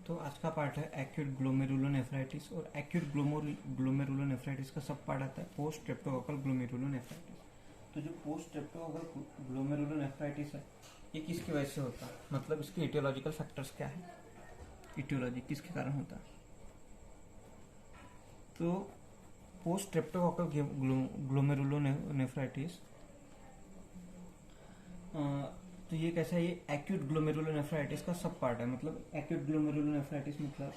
तो आज का पार्ट है एक्यूट ग्लोमेरुलोनेफ्राइटिस, और एक्यूट ग्लोमेरुलोनेफ्राइटिस का सब पार्ट आता है पोस्ट स्ट्रेप्टोकोकल ग्लोमेरुलोनेफ्राइटिस। तो जो पोस्ट स्ट्रेप्टोकोकल ग्लोमेरुलोनेफ्राइटिस है, ये किसकी वजह से होता है, मतलब इसके इटियोलॉजिकल फैक्टर्स क्या है, इटियोलॉजी किसके कारण होता है। तो पोस्ट स्ट्रेप्टोकोकल ग्लोमेरुलोनेफ्राइटिस, तो ये कैसा है, ये एक्यूट ग्लोमेरुलोनेफ्राइटिस का सब पार्ट है। मतलब एक्यूट ग्लोमेरुलोनेफ्राइटिस मतलब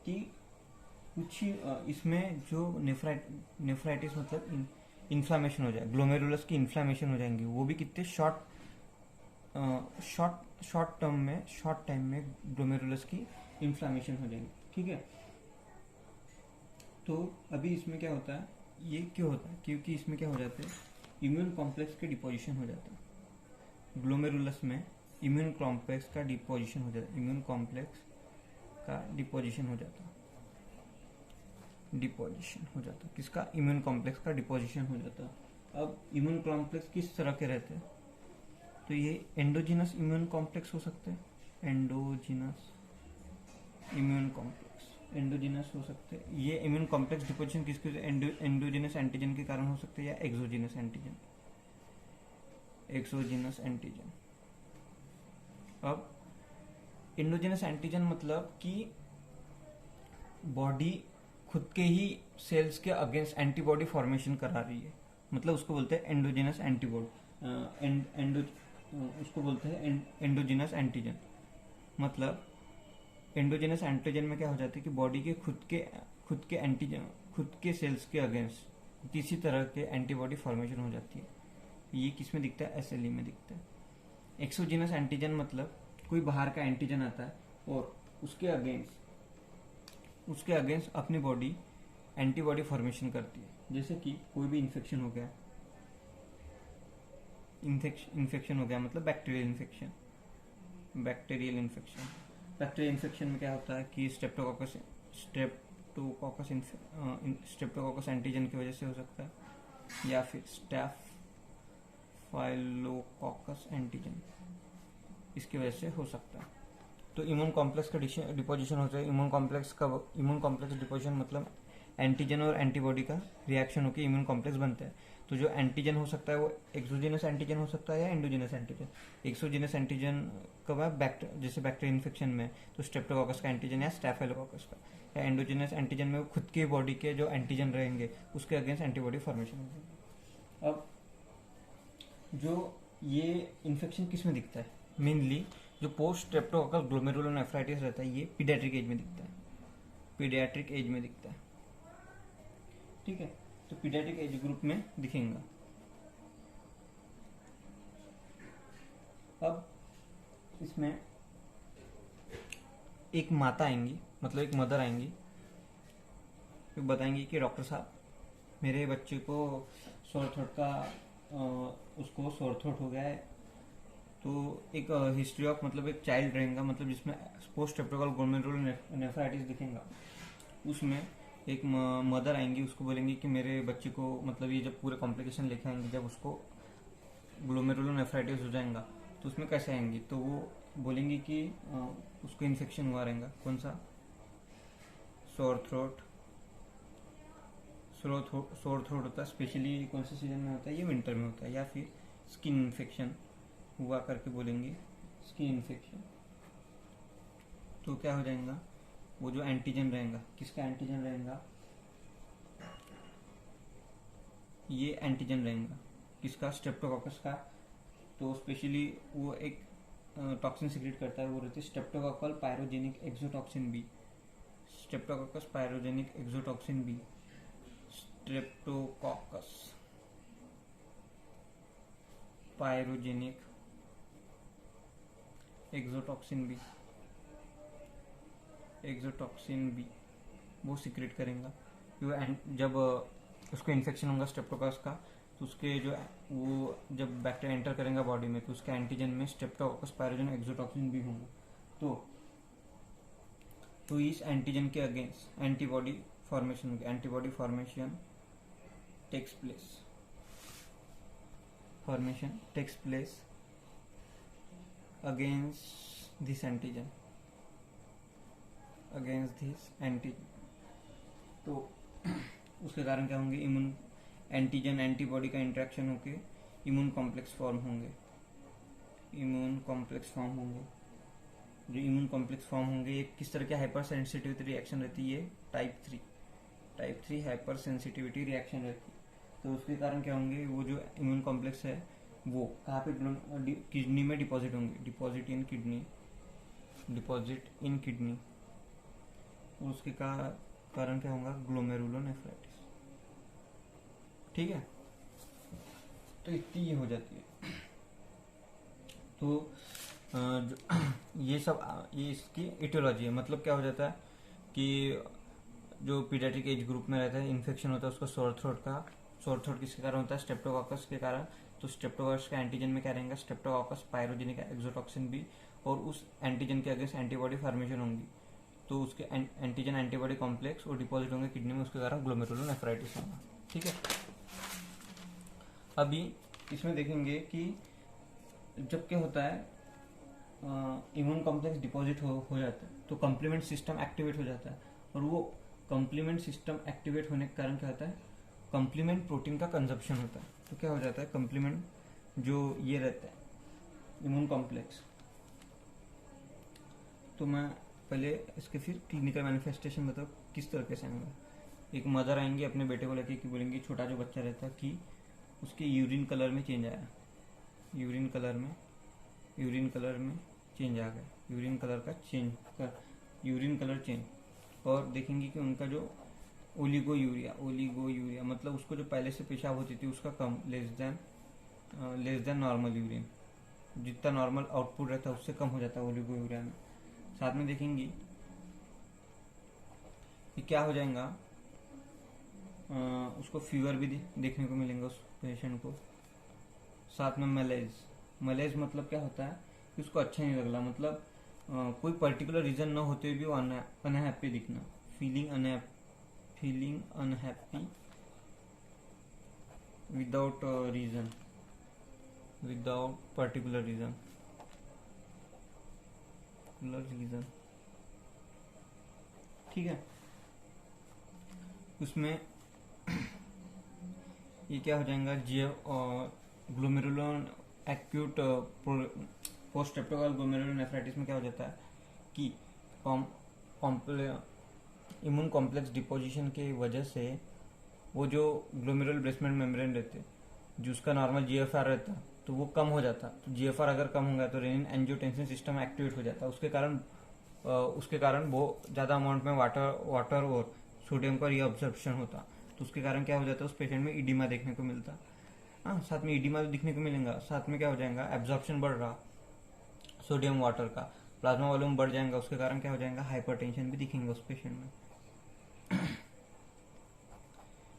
कि कुछ ही इसमें जो नेफ्राइटिस मतलब इन्फ्लामेशन हो जाए, ग्लोमेरुलस की इन्फ्लामेशन हो जाएंगी, वो भी कितने शॉर्ट टाइम में ग्लोमेरुलस की इन्फ्लामेशन हो जाएंगी। ठीक है, तो अभी इसमें क्या होता है, ये क्यों होता है, क्योंकि इसमें क्या हो जाता है, इम्यून कॉम्प्लेक्स के डिपोजिशन हो जाता है। ग्लोमेरुलस में इम्यून कॉम्प्लेक्स का डिपोजिशन हो जाता है, इम्यून कॉम्प्लेक्स का डिपोजिशन हो जाता है, किसका, इम्यून कॉम्प्लेक्स का डिपोजिशन हो जाता है। अब इम्यून कॉम्प्लेक्स किस तरह के रहते हैं, तो ये एंडोजिनस इम्यून कॉम्प्लेक्स हो सकते हैं, एंडोजिनस इम्यून कॉम्प्लेक्स, एंडोजिनस हो सकते हैं। ये इम्यून कॉम्प्लेक्स डिपोजिशन किसके, एंडोजिनस एंटीजन के कारण हो सकते हैं, या एक्सोजिनस एंटीजन, एक्सोजिनस एंटीजन। अब एंडोजिनस एंटीजन मतलब कि बॉडी खुद के ही सेल्स के अगेंस्ट एंटीबॉडी फॉर्मेशन करा रही है, मतलब उसको बोलते हैं एंडोजिनस एंटीबॉडी, उसको बोलते हैं एंडोजिनस एंटीजन। मतलब एंडोजिनस एंटीजन में क्या हो जाता है कि बॉडी के खुद के एंटीजन, खुद के सेल्स के अगेंस्ट किसी तरह के एंटीबॉडी फॉर्मेशन हो जाती है। ये किस में दिखता है, एसएलई में दिखता है। एक्सोजिनस एंटीजन मतलब कोई बाहर का एंटीजन आता है और उसके अगेंस्ट अपनी बॉडी एंटीबॉडी फॉर्मेशन करती है। जैसे कि कोई भी इन्फेक्शन हो गया, मतलब बैक्टीरियल इन्फेक्शन में क्या होता है कि स्ट्रेप्टोकोकस एंटीजन की वजह से हो सकता है, या फिर स्टैफाइलोकोकस एंटीजन इसकी वजह से हो सकता है। तो इम्यून कॉम्प्लेक्स का डिपोजिशन होता है। इम्यून कॉम्प्लेक्स डिपोजिशन मतलब एंटीजन और एंटीबॉडी का रिएक्शन होकर इम्यून कॉम्प्लेक्स बनता है। तो जो एंटीजन हो सकता है वो एक्सोजिनस एंटीजन हो सकता है या एंडोजिनस एंटीजन। एक्सोजिनस एंटीजन कब है, जैसे बैक्टीरियल इन्फेक्शन में तो स्ट्रेप्टोकोकस का एंटीजन या स्टैफाइलोकोकस का, या एंडोजिनस एंटीजन में खुद के बॉडी के जो एंटीजन रहेंगे उसके अगेंस्ट एंटीबॉडी फॉर्मेशन होगी। अब जो ये इन्फेक्शन किस में दिखता है, मेनली जो पोस्ट स्ट्रेप्टोकोकल ग्लोमेरुलोनेफ्राइटिस रहता है ये पीडियाट्रिक एज में दिखता है, ठीक है। तो पीडियाट्रिक एज ग्रुप में दिखेगा। अब इसमें एक माता आएंगी, मतलब एक मदर आएंगी, तो बताएंगी कि डॉक्टर साहब मेरे बच्चे को सोर थ्रोट हो गया है। तो एक हिस्ट्री ऑफ, मतलब एक चाइल्ड रहेगा, मतलब जिसमें पोस्ट स्ट्रेप्टोकोकल ग्लोमेरुलोनेफ्राइटिस दिखेगा, उसमें एक मदर आएंगी, उसको बोलेंगे कि मेरे बच्चे को, मतलब ये जब पूरे कॉम्प्लिकेशन लेके आएंगे, जब उसको ग्लोमेरुलोनेफ्राइटिस हो जाएगा तो उसमें कैसे आएंगी, तो वो बोलेंगी कि उसको इन्फेक्शन हुआ रहेगा, कौन सा, सोर थ्रोट होता है। स्पेशली कौन से सीजन में होता है, ये विंटर में होता है। या फिर स्किन इन्फेक्शन हुआ करके बोलेंगे, स्किन इन्फेक्शन। तो क्या हो जाएगा, वो जो एंटीजन रहेगा, किसका एंटीजन रहेगा, ये एंटीजन रहेगा किसका, स्ट्रेप्टोकोकस का। तो स्पेशली वो एक टॉक्सिन सिक्रेट करता है, वो रहती है streptococcal pyrogenic exotoxin B, streptococcus pyrogenic exotoxin B, streptococcus pyrogenic exotoxin B वो सीक्रेट करेगा। जब उसको इन्फेक्शन होगा स्ट्रेप्टोकोकस का, तो उसके जो वो जब बैक्टीरिया एंटर करेगा बॉडी में, तो उसके एंटीजन में स्ट्रेप्टोकोकस पायरोजेनिक एक्सोटॉक्सिन भी होगा। तो इस एंटीजन के against antibody formation takes place against this antigen. Against this antigen. तो उसके कारण क्या होंगे, इम्यून एंटीजन एंटीबॉडी का इंटरेक्शन होके इम्यून कॉम्प्लेक्स फॉर्म होंगे। इम्यून कॉम्प्लेक्स फॉर्म होंगे। जो इम्यून कॉम्प्लेक्स फॉर्म होंगे ये किस तरह की हाइपर सेंसिटिविटी रिएक्शन रहती है, टाइप 3 हाइपर सेंसिटिविटी रिएक्शन रहती है। तो उसके कारण क्या होंगे, वो जो इम्यून कॉम्प्लेक्स है वो कहाँ पे किडनी में डिपॉजिट होंगे, डिपॉजिट इन किडनी। और उसके कारण क्या होगा, ग्लोमेरुलोनेफ्राइटिस। ठीक है, तो इतनी ये हो जाती है। तो ये सब ये इसकी इटियोलॉजी है। मतलब क्या हो जाता है कि जो पीडियाट्रिक एज ग्रुप में रहता है, इन्फेक्शन होता है उसका सोर थ्रोट किसके कारण होता है, स्ट्रेप्टोकॉकस के कारण। तो स्ट्रेप्टोकॉकस का एंटीजन में क्या रहेगा, स्ट्रेप्टोकॉकस पायरोजेनिक एक्सोटॉक्सिन बी, और उस एंटीजन के अगेंस्ट एंटीबॉडी फॉर्मेशन होंगी। तो उसके एंटीजन एंटीबॉडी कॉम्प्लेक्स और डिपॉजिट होंगे किडनी में, उसके कारण ग्लोमेरुलोनेफ्राइटिस होगा। ठीक है, अभी इसमें देखेंगे कि जब क्या होता है, इम्यून कॉम्प्लेक्स डिपॉजिट हो जाता है तो कम्प्लीमेंट सिस्टम एक्टिवेट हो जाता है। और वो कम्प्लीमेंट सिस्टम एक्टिवेट होने के कारण क्या होता है, कम्प्लीमेंट प्रोटीन का कंजप्शन होता है। तो क्या हो जाता है, कम्प्लीमेंट जो ये रहता है इम्यून कॉम्प्लेक्स। तो मैं पहले इसके फिर क्लिनिकल मैनिफेस्टेशन बताओ किस तरीके से आएंगे। एक मदर आएंगी अपने बेटे को लेके कि बोलेंगे, छोटा जो बच्चा रहता है कि उसके यूरिन कलर में चेंज आया, यूरिन कलर में चेंज आ गया, यूरिन कलर चेंज। और देखेंगे कि उनका जो ओलिगो यूरिया मतलब उसको जो पहले से पेशाब होती थी उसका कम, लेस देन नॉर्मल यूरिन, जितना नॉर्मल आउटपुट रहता है उससे कम हो जाता है ओलिगो यूरिया में। साथ में देखेंगे कि क्या हो जाएगा, उसको फीवर भी देखने को मिलेंगे उस पेशेंट को। साथ में मलेज मतलब क्या होता है कि उसको अच्छा नहीं लग रहा, मतलब कोई पर्टिकुलर रीजन न होते हुए भी वो अनहैप्पी दिखना, feeling unhappy without particular reason. ठीक है, उसमें ये क्या हो जाएगा, glomerulon acute post streptococcal glomerulonephritis में क्या हो जाता है कि इम्यून कॉम्प्लेक्स डिपोजिशन के वजह से वो जो ग्लोमेरुलर बेसमेंट मेम्ब्रेन रहते जो उसका नॉर्मल जीएफआर रहता तो वो कम हो जाता। तो जीएफआर अगर कम होगा तो रेनिन एंजियोटेंसिन सिस्टम एक्टिवेट हो जाता, उसके कारण वो ज़्यादा अमाउंट में वाटर और सोडियम का रीअब्जॉर्प्शन होता। तो उसके कारण क्या हो जाता है, उस पेशेंट में इडिमा देखने को मिलता। हाँ, साथ में इडिमा दिखने को मिलेगा, साथ में क्या हो जाएगा, एब्जॉर्प्शन बढ़ रहा सोडियम वाटर का, प्लाज्मा वॉल्यूम बढ़ जाएगा, उसके कारण क्या हो जाएगा, हाइपरटेंशन भी दिखेंगे उस पेशेंट में।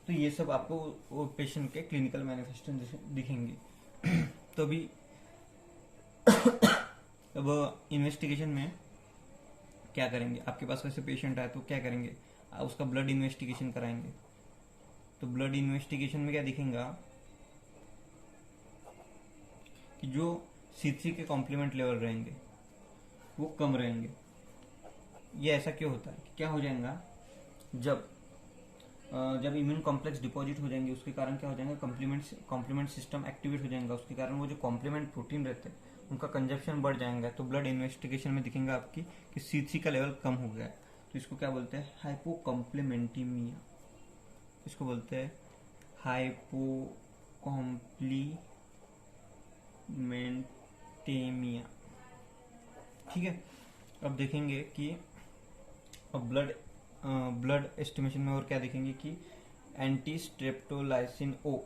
तो ये सब आपको वो पेशेंट के क्लिनिकल मैनिफेस्टेशन दिखेंगे। तो अभी अब इन्वेस्टिगेशन में क्या करेंगे, आपके पास वैसे पेशेंट आए तो क्या करेंगे, उसका ब्लड इन्वेस्टिगेशन कराएंगे। तो ब्लड इन्वेस्टिगेशन में क्या दिखेगा कि जो C3 के कॉम्प्लीमेंट लेवल रहेंगे वो कम रहेंगे। ये ऐसा क्यों होता है, क्या हो जाएगा, जब इम्यून कॉम्प्लेक्स डिपॉजिट हो जाएंगे उसके कारण क्या हो जाएगा, कॉम्प्लीमेंट सिस्टम एक्टिवेट हो जाएगा, उसके कारण वो जो कॉम्प्लीमेंट प्रोटीन रहते हैं उनका कंजप्शन बढ़ जाएगा। तो ब्लड इन्वेस्टिगेशन में दिखेगा आपकी कि C3 का लेवल कम हो गया है। तो इसको क्या बोलते हैं, हाइपोकॉम्प्लीमेंटीमिया। इसको बोलते हैं हाइपोकॉम्प्लीमेंटेमिया। ठीक है, अब देखेंगे कि अब ब्लड एस्टिमेशन में और क्या देखेंगे कि anti streptolysin O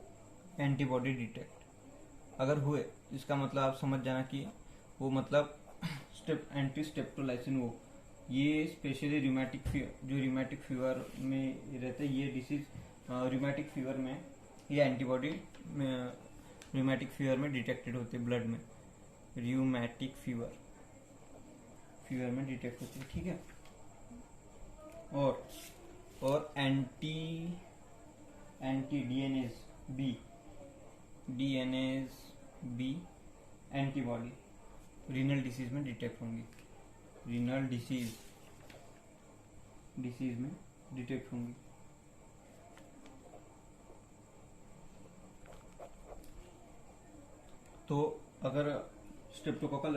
antibody detect अगर हुए, इसका मतलब आप समझ जाना कि वो मतलब एंटी स्ट्रेप्टोलाइसिन ओ, ये स्पेशली रिमेटिक फीवर में रहते हैं ये डिसीज। रिमेटिक फीवर में ये एंटीबॉडी रिमेटिक फीवर में डिटेक्टेड होते ब्लड में, रियूमेटिक फीवर में डिटेक्ट होती है। ठीक है, और anti DNase B antibody renal disease में डिटेक्ट होंगी। रीनल डिसीज डिसीज में डिटेक्ट होंगी। तो अगर स्ट्रेप्टोकोकल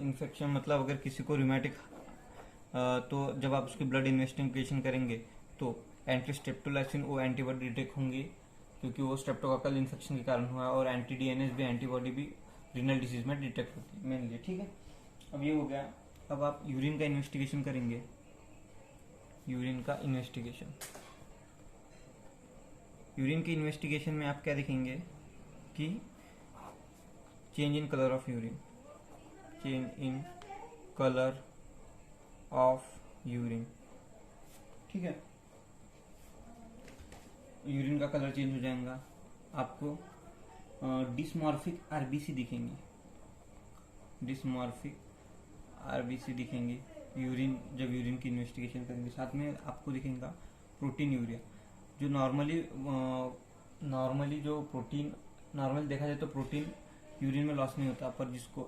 इन्फेक्शन मतलब अगर किसी को रूमेटिक, तो जब आप उसकी ब्लड इन्वेस्टिगेशन करेंगे तो एंटी स्ट्रेप्टोलाइसिन वो एंटीबॉडी डिटेक्ट होंगी क्योंकि वो स्ट्रेप्टोकोकल इन्फेक्शन के कारण हुआ, और एंटी डीएनएस भी एंटीबॉडी भी रीनल डिसीज में डिटेक्ट होती है मेनली। ठीक है, अब ये हो गया। अब आप यूरिन का इन्वेस्टिगेशन करेंगे। यूरिन का इन्वेस्टिगेशन, यूरिन के इन्वेस्टिगेशन में आप क्या देखेंगे कि change in colour of urine, change in colour of urine. ठीक है, यूरिन का कलर चेंज हो जाएगा। आपको डिसमॉर्फिक आरबीसी दिखेंगी, डिसमॉर्फिक आरबीसी दिखेंगी यूरिन, जब यूरिन की इन्वेस्टिगेशन करेंगे। साथ में आपको दिखेगा प्रोटीन यूरिया, जो नॉर्मली जो प्रोटीन नॉर्मली देखा जाए तो प्रोटीन यूरिन में लॉस नहीं होता, पर जिसको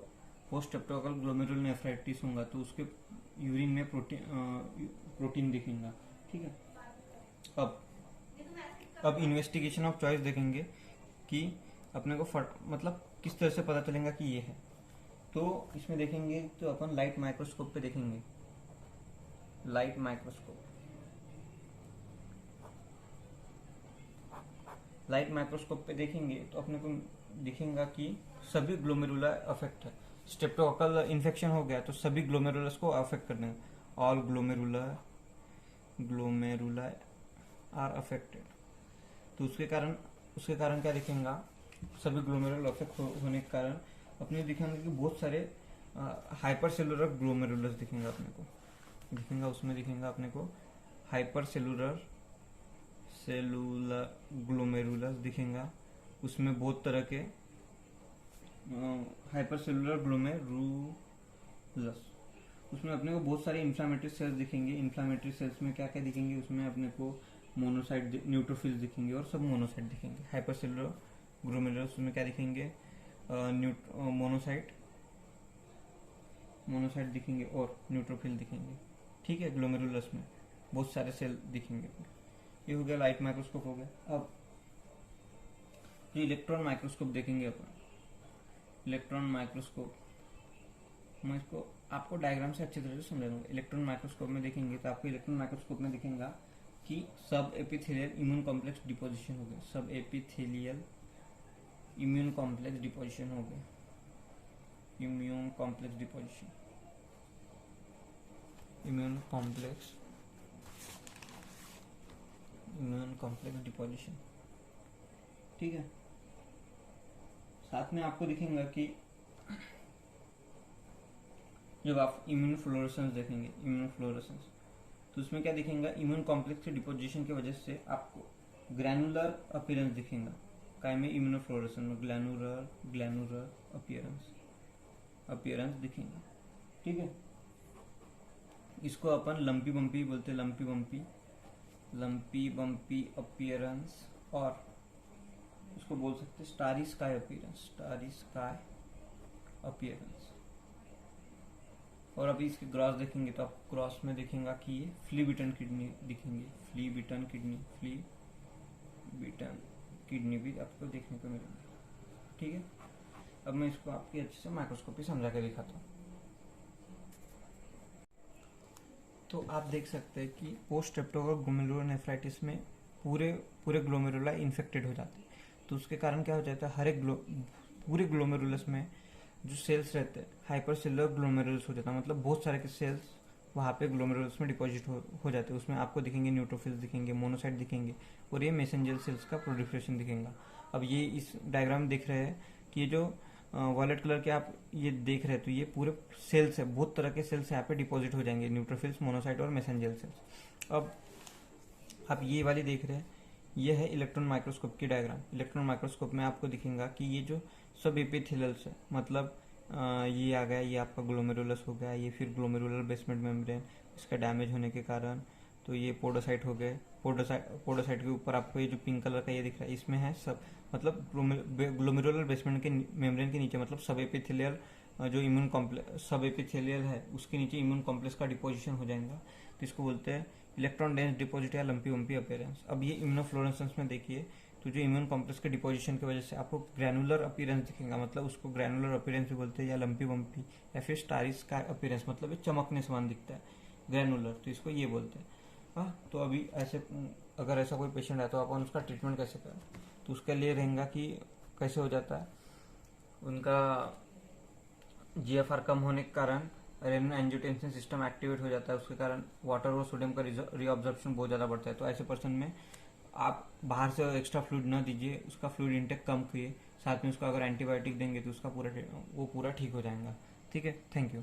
पोस्ट स्ट्रेप्टोकोकल ग्लोमेरुलोनेफ्राइटिस होगा तो उसके यूरिन में प्रोटीन दिखेगा। ठीक है, अब इन्वेस्टिगेशन ऑफ चॉइस देखेंगे कि अपने को मतलब किस तरह से पता चलेगा कि ये है। तो इसमें देखेंगे तो अपन लाइट माइक्रोस्कोप पे देखेंगे, लाइट माइक्रोस्कोप पे देखेंगे तो अपने को दिखेगा कि सभी ग्लोमेरुला अफेक्ट है। स्ट्रेप्टोकोकल इन्फेक्शन हो गया तो सभी ग्लोमेरुलस को अफेक्ट कर देंगे। All glomerula are affected. तो उसके कारण क्या दिखेगा, सभी ग्लोमेरुलर अफेक्ट होने के कारण अपने दिखेंगे कि बहुत सारे हाइपर सेलुलर ग्लोमेरुलस दिखेंगे अपने को, उसमें दिखेगा अपने को हाइपर सेलुलर ग्लोमेरुलस दिखेगा। उसमें बहुत तरह के हाइपर सेलुलर ग्लोमेरुलस, उसमें अपने को बहुत सारे इन्फ्लामेटरी सेल्स दिखेंगे। इन्फ्लामेटरी सेल्स में क्या क्या दिखेंगे, उसमें अपने को मोनोसाइट न्यूट्रोफिल्स दिखेंगे और सब मोनोसाइट दिखेंगे। हाइपर सेलुलर ग्लोमेरुलस में क्या दिखेंगे, मोनोसाइट दिखेंगे और न्यूट्रोफिल दिखेंगे। ठीक है, ग्लोमेरुलस में बहुत सारे सेल दिखेंगे। ये हो गया लाइट माइक्रोस्कोप हो गया। अब ये इलेक्ट्रॉन माइक्रोस्कोप देखेंगे अपन। इलेक्ट्रॉन माइक्रोस्कोप मैं इसको आपको डायग्राम से अच्छी तरह से समझा दूंगा। इलेक्ट्रॉन माइक्रोस्कोप में देखेंगे तो आपको इलेक्ट्रॉन माइक्रोस्कोप में दिखेगा कि सब एपिथेलियल इम्यून कॉम्प्लेक्स डिपोजिशन हो गया, सब एपिथेलियल इम्यून कॉम्प्लेक्स डिपोजिशन हो गया, immune complex deposition, immune complex deposition. ठीक है, साथ में आपको दिखेगा कि जब आप इम्यून फ्लोरेसेंस देखेंगे, इम्यून फ्लोरेसेंस, तो उसमें क्या दिखेगा, इम्यून कॉम्प्लेक्स के डिपोजिशन की वजह से आपको ग्रैनुलर अपीयरेंस दिखेगा। काय में इम्यूनो फ्लोरेसेंस में ग्लैनुलर अपीयरेंस दिखेगा। ठीक है, इसको अपन लंपी बम्पी बोलते हैं, लंपी बम्पी अपीयरेंस, और इसको बोल सकते हैं स्टारी स्काई अपीयरेंस। और अभी इसके ग्रॉस देखेंगे तो आप ग्रॉस में देखेंगे कि ये फ्ली बीटन किडनी दिखेंगे, फ्ली बीटन किडनी भी आपको देखने को मिलेंगे। ठीक है, अब मैं इसको आपकी अच्छे से माइक्रोस्कोपी समझा के दिखाता हूँ। तो आप देख सकते हैं कि पोस्ट स्ट्रेप्टोकोकल ग्लोमेरुलोनेफ्राइटिस में पूरे ग्लोमेरुला इन्फेक्टेड हो जाते हैं। तो उसके कारण क्या हो जाता है, हर एक पूरे ग्लोमेरुलस में जो सेल्स रहते हैं हाइपर सेलुलर ग्लोमेरुलस हो जाता है, मतलब बहुत सारे के सेल्स वहाँ पे ग्लोमेरुलस में डिपॉजिट हो जाते हैं। उसमें आपको दिखेंगे न्यूट्रोफिल्स दिखेंगे, मोनोसाइट दिखेंगे और ये मेसेंजर सेल्स का प्रोलिफरेशन दिखेगा। अब ये इस डायग्राम में दिख रहे हैं कि ये जो वॉयलेट कलर के आप ये देख रहे हैं तो ये पूरे सेल्स है, बहुत तरह के सेल्स यहाँ पे डिपॉजिट हो जाएंगे, न्यूट्रोफिल्स, मोनोसाइट और मेसेंजर सेल्स। अब आप ये वाली देख रहे हैं, ये है इलेक्ट्रॉन माइक्रोस्कोप की डायग्राम। इलेक्ट्रॉन माइक्रोस्कोप में आपको दिखेगा कि ये जो सब एपिथेलियल्स है, मतलब ये आ गया, ये आपका ग्लोमेरुलस हो गया, ये फिर ग्लोमेरुलर बेसमेंट मेम्ब्रेन, इसका डैमेज होने के कारण तो ये पोडोसाइट हो गए। पोडोसाइट के ऊपर आपको ये जो पिंक कलर का ये दिख रहा है, इसमें है सब, मतलब ग्लोमेरुलर बेसमेंट के मेम्ब्रेन के नीचे, मतलब सब एपिथेलियल जो इम्यून कॉम्प्लेक्स सब एपिथेलियल है उसके नीचे इम्यून कॉम्प्लेक्स का डिपोजिशन हो जाएगा, तो इसको बोलते हैं इलेक्ट्रॉन डेंस डिपॉजिट या लंपी वम्पी अपीयरेंस। अब ये इम्यूनोफ्लोरेसेंस में देखिए तो जो इम्यून कॉम्प्लेक्स के डिपोजिशन की वजह से आपको ग्रैनुलर अपीयरेंस दिखेगा, मतलब उसको ग्रैनुलर अपीयरेंस भी बोलते हैं, या लंपी वम्पी, या फिर स्टारिस का अपीयरेंस, मतलब ये चमकने समान दिखता है ग्रैनुलर, तो इसको ये बोलते हैं। हाँ, तो अभी ऐसे अगर ऐसा कोई पेशेंट है तो अपन उसका ट्रीटमेंट कैसे करें, तो उसके लिए रहेगा कि कैसे हो जाता है उनका जीएफआर कम होने के कारण रेनिन एंजियोटेंसिन सिस्टम एक्टिवेट हो जाता है, उसके कारण वाटर और सोडियम का रीअब्जॉर्प्शन बहुत ज़्यादा बढ़ता है। तो ऐसे पर्सन में आप बाहर से एक्स्ट्रा फ्लूइड न दीजिए, उसका फ्लूइड इंटेक कम करिए, साथ में उसको अगर एंटीबायोटिक देंगे तो उसका पूरा ठीक हो जाएगा। ठीक है, थैंक यू।